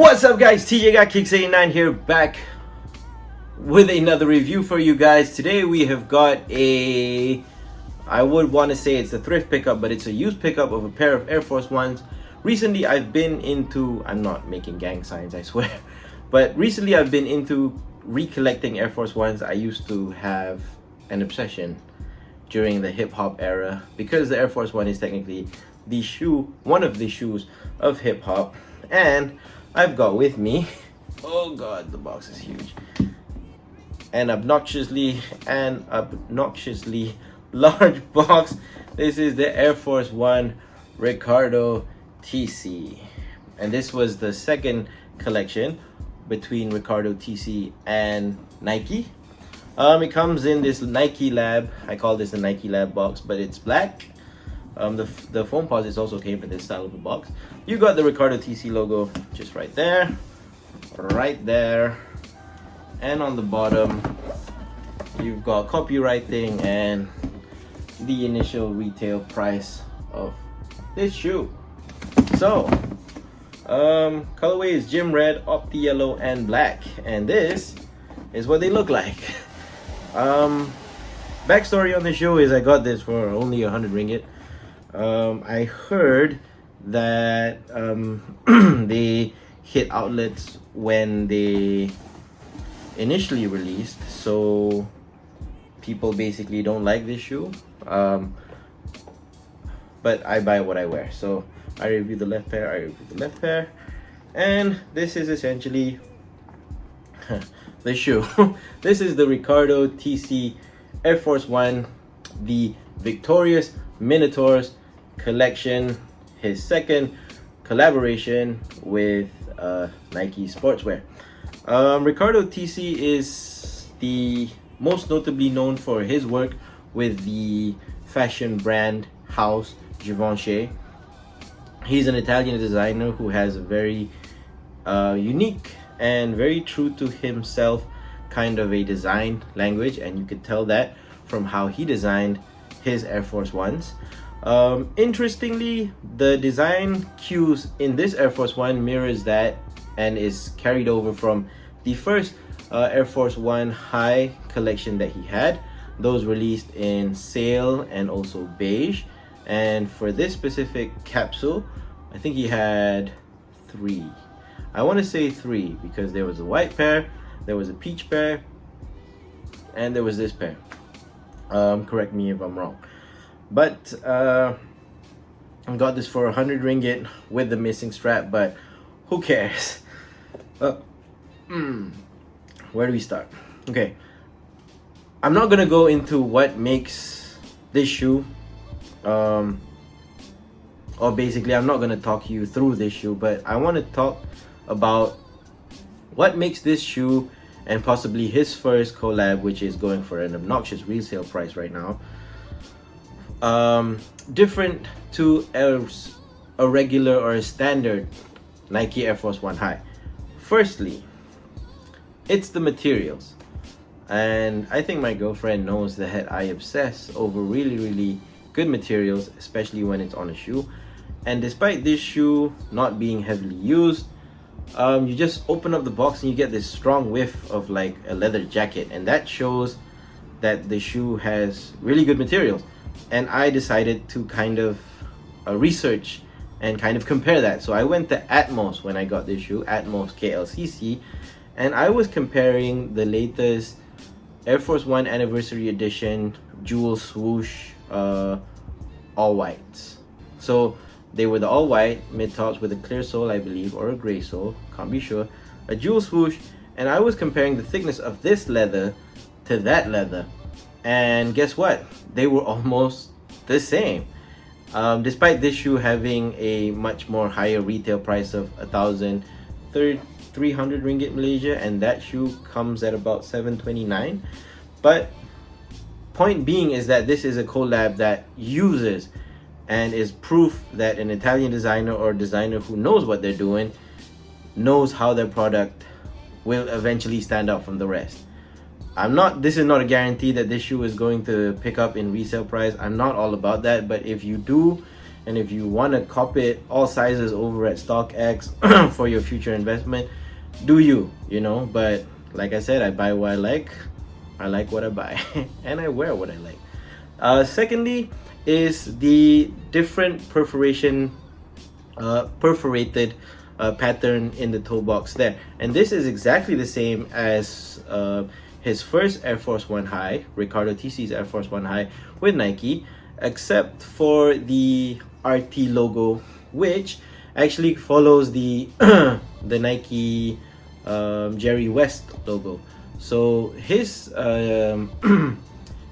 What's up guys, TJ Got Kicks 89 here, back with another review for you guys. Today we have got I would want to say it's a thrift pickup, but it's a used pickup of a pair of Air Force Ones. Recently I've been into, I'm not making gang signs, I swear, but recently I've been into recollecting Air Force Ones. I used to have an obsession during the hip hop era, because the Air Force One is technically the shoe, one of the shoes of hip hop. And I've got with me, oh god, the box is huge, an obnoxiously large box. This is the Air Force One Ricardo TC, and this was the second collection between Ricardo TC and Nike. It comes in this Nike Lab. I call this the Nike Lab box, but it's black. The foam posits also came in this style of a box. You got the Ricardo TC logo just right there, and on the bottom you've got copywriting and the initial retail price of this shoe. So colorway is gym red, opti yellow, and black, and this is what they look like. Backstory on the shoe is I got this for only 100 ringgit. I heard that they hit outlets when they initially released, so people basically don't like this shoe. But I buy what I wear, so I review the left pair, and this is essentially the shoe. This is the Ricardo TC Air Force One, the victorious Minatorous collection, his second collaboration with Nike Sportswear. Ricardo TC is the most notably known for his work with the fashion brand house Givenchy. He's an Italian designer who has a very unique and very true to himself kind of a design language, and you could tell that from how he designed his Air Force Ones. Interestingly, the design cues in this Air Force One mirrors that and is carried over from the first Air Force One High collection that he had. Those released in sail and also beige. And for this specific capsule, I think he had three. I want to say three, because there was a white pair, there was a peach pair, and there was this pair. Correct me if I'm wrong. But I got this for 100 ringgit with the missing strap, but who cares? Where do we start? Okay, I'm not gonna go into what makes this shoe, or basically I'm not gonna talk you through this shoe, but I want to talk about what makes this shoe, and possibly his first collab, which is going for an obnoxious resale price right now, different to a regular or a standard Nike Air Force One High. Firstly, it's the materials, and I think my girlfriend knows that I obsess over really good materials, especially when it's on a shoe. And despite this shoe not being heavily used, you just open up the box and you get this strong whiff of like a leather jacket, and that shows that the shoe has really good materials. And I decided to kind of research and kind of compare that. So I went to Atmos when I got this shoe, Atmos KLCC, and I was comparing the latest Air Force One Anniversary Edition Jewel Swoosh all whites. So they were the all white mid tops with a clear sole, I believe, or a gray sole, can't be sure, a jewel swoosh, and I was comparing the thickness of this leather to that leather, and guess what? They were almost the same. Despite this shoe having a much more higher retail price of 1,300 ringgit Malaysia, and that shoe comes at about 729. But point being is that this is a collab that uses and is proof that an Italian designer or designer who knows what they're doing knows how their product will eventually stand out from the rest. This is not a guarantee that this shoe is going to pick up in resale price. I'm not all about that, but if you do and if you want to cop it all sizes over at StockX for your future investment, do you know. But like I said, I buy what I like what I buy and I wear what I like. Secondly is the different perforated pattern in the toe box there, and this is exactly the same as his first Air Force One High, Ricardo TC's Air Force One High with Nike, except for the RT logo, which actually follows the the Nike Jerry West logo. So his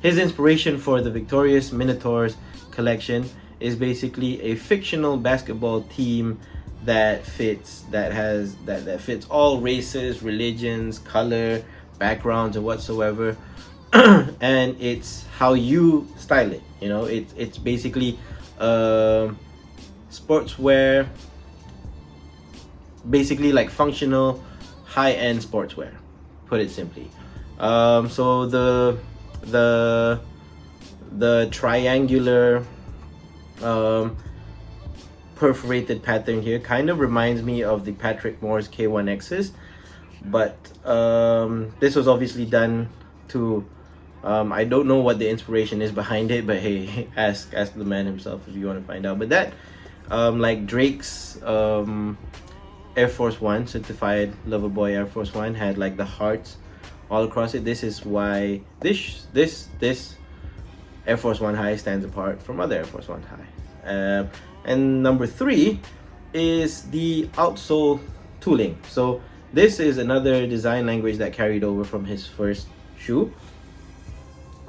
his inspiration for the Victorious Minatorous collection is basically a fictional basketball team that fits all races, religions, color, backgrounds, or whatsoever. And it's how you style it. It's basically sportswear, basically like functional high-end sportswear, put it simply. So the triangular perforated pattern here kind of reminds me of the Patrick Moore's K1X's, but this was obviously done to I don't know what the inspiration is behind it, but hey, ask the man himself if you want to find out. But that like Drake's Air Force One, certified lover boy Air Force One, had like the hearts all across it. This is why this Air Force One High stands apart from other Air Force One High. And number 3 is the outsole tooling. So this is another design language that carried over from his first shoe.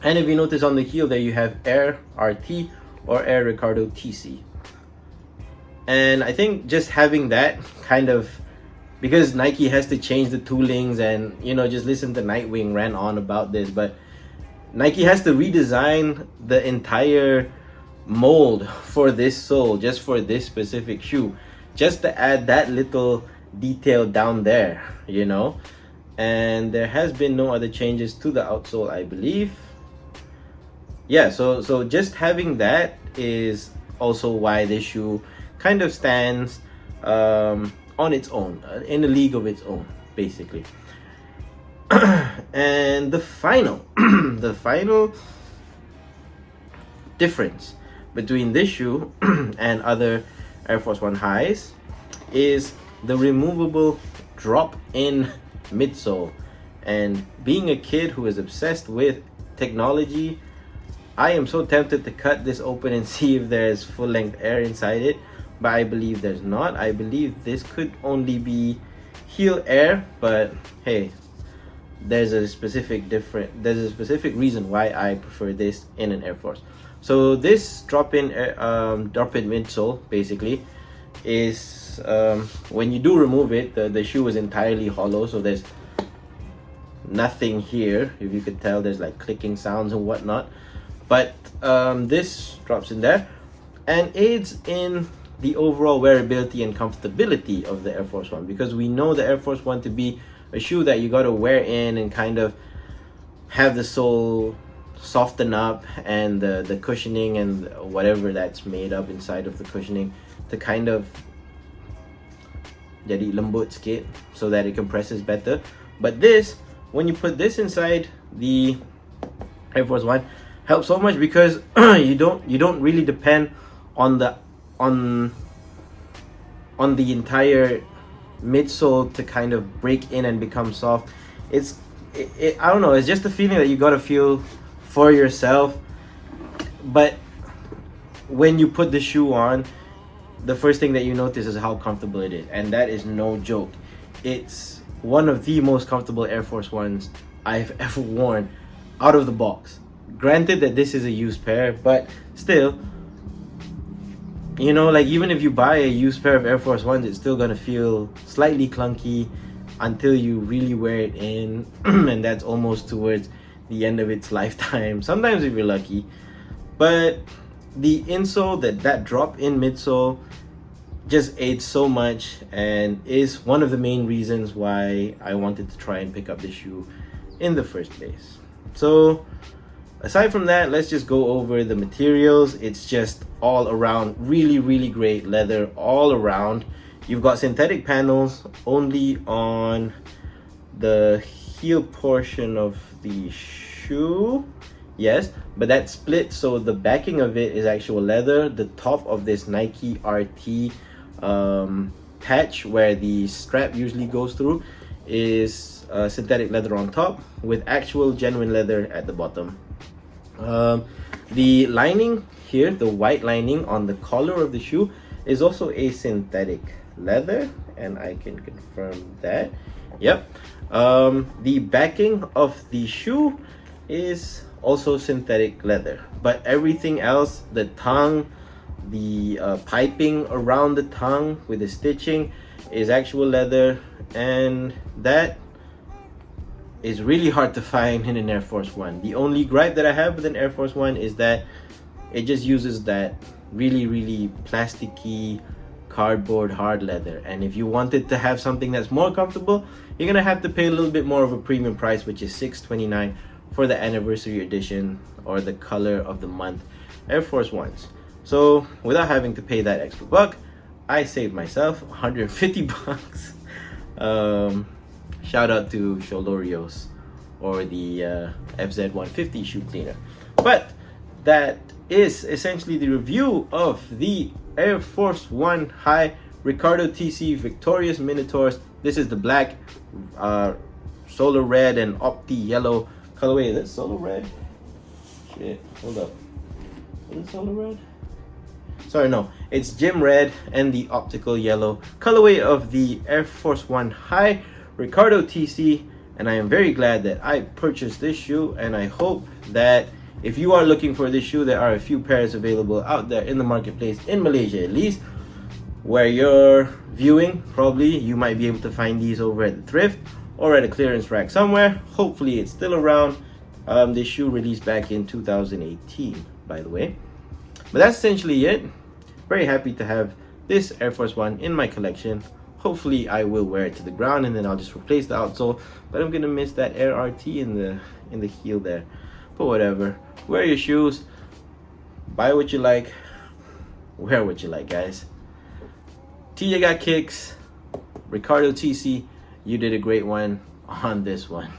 And if you notice on the heel there, you have Air RT or Air Ricardo TC. And I think just having that kind of, because Nike has to change the toolings, and just listen to Nightwing ran on about this, but Nike has to redesign the entire mold for this sole, just for this specific shoe, just to add that little detail down there, and there has been no other changes to the outsole, I believe. Yeah, so just having that is also why this shoe kind of stands on its own, in a league of its own, basically. And the final the final difference between this shoe and other Air Force One Highs is the removable drop-in midsole. And being a kid who is obsessed with technology, I am so tempted to cut this open and see if there's full-length air inside it, but I believe there's not. I believe this could only be heel air, but hey, there's a specific reason why I prefer this in an Air Force. So this drop-in midsole basically is when you do remove it, the shoe is entirely hollow, so there's nothing here. If you could tell, there's like clicking sounds and whatnot, but this drops in there and aids in the overall wearability and comfortability of the Air Force One, because we know the Air Force One to be a shoe that you got to wear in and kind of have the sole soften up, and the cushioning and whatever that's made up inside of the cushioning to kind of jadi lembut sikit so that it compresses better. But this, when you put this inside the Air Force One, helps so much because you don't really depend on the entire midsole to kind of break in and become soft. I don't know, it's just a feeling that you gotta feel for yourself. But when you put the shoe on, the first thing that you notice is how comfortable it is, and that is no joke. It's one of the most comfortable Air Force Ones I've ever worn out of the box. Granted that this is a used pair, but still, like even if you buy a used pair of Air Force Ones, it's still gonna feel slightly clunky until you really wear it in and that's almost towards the end of its lifetime, sometimes if you're lucky. But the insole, that drop-in midsole, just aids so much and is one of the main reasons why I wanted to try and pick up the shoe in the first place. So aside from that, let's just go over the materials. It's just all around really great leather all around. You've got synthetic panels only on the heel portion of the shoe, yes, but that's split, so the backing of it is actual leather. The top of this Nike RT patch where the strap usually goes through is synthetic leather on top with actual genuine leather at the bottom. The lining here, the white lining on the collar of the shoe, is also a synthetic leather, and I can confirm that. Yep. The backing of the shoe is also synthetic leather, but everything else, the tongue, the piping around the tongue with the stitching, is actual leather, and that is really hard to find in an Air Force One. The only gripe that I have with an Air Force One is that it just uses that really plasticky cardboard hard leather, and if you wanted to have something that's more comfortable, you're gonna have to pay a little bit more of a premium price, which is $629 for the anniversary edition or the color of the month Air Force Ones. So without having to pay that extra buck, I saved myself 150 bucks. Shout out to Sholorios or the FZ150 shoe cleaner. But that is essentially the review of the Air Force One High Ricardo TC Victorious Minatorous. This is the black, solar red, and opti yellow colorway. Is it solar red? Shit, hold up. Is it solar red? Sorry, no. It's gym red and the optical yellow colorway of the Air Force One High Ricardo TC. And I am very glad that I purchased this shoe, and I hope that if you are looking for this shoe, there are a few pairs available out there in the marketplace, in Malaysia at least. Where you're viewing, probably you might be able to find these over at the thrift or at a clearance rack somewhere. Hopefully it's still around. This shoe released back in 2018, by the way. But that's essentially it. Very happy to have this Air Force One in my collection. Hopefully I will wear it to the ground, and then I'll just replace the outsole. But I'm gonna miss that Air RT in the heel there. But whatever. Wear your shoes. Buy what you like. Wear what you like, guys. TJ got kicks. Ricardo TC, you did a great one on this one.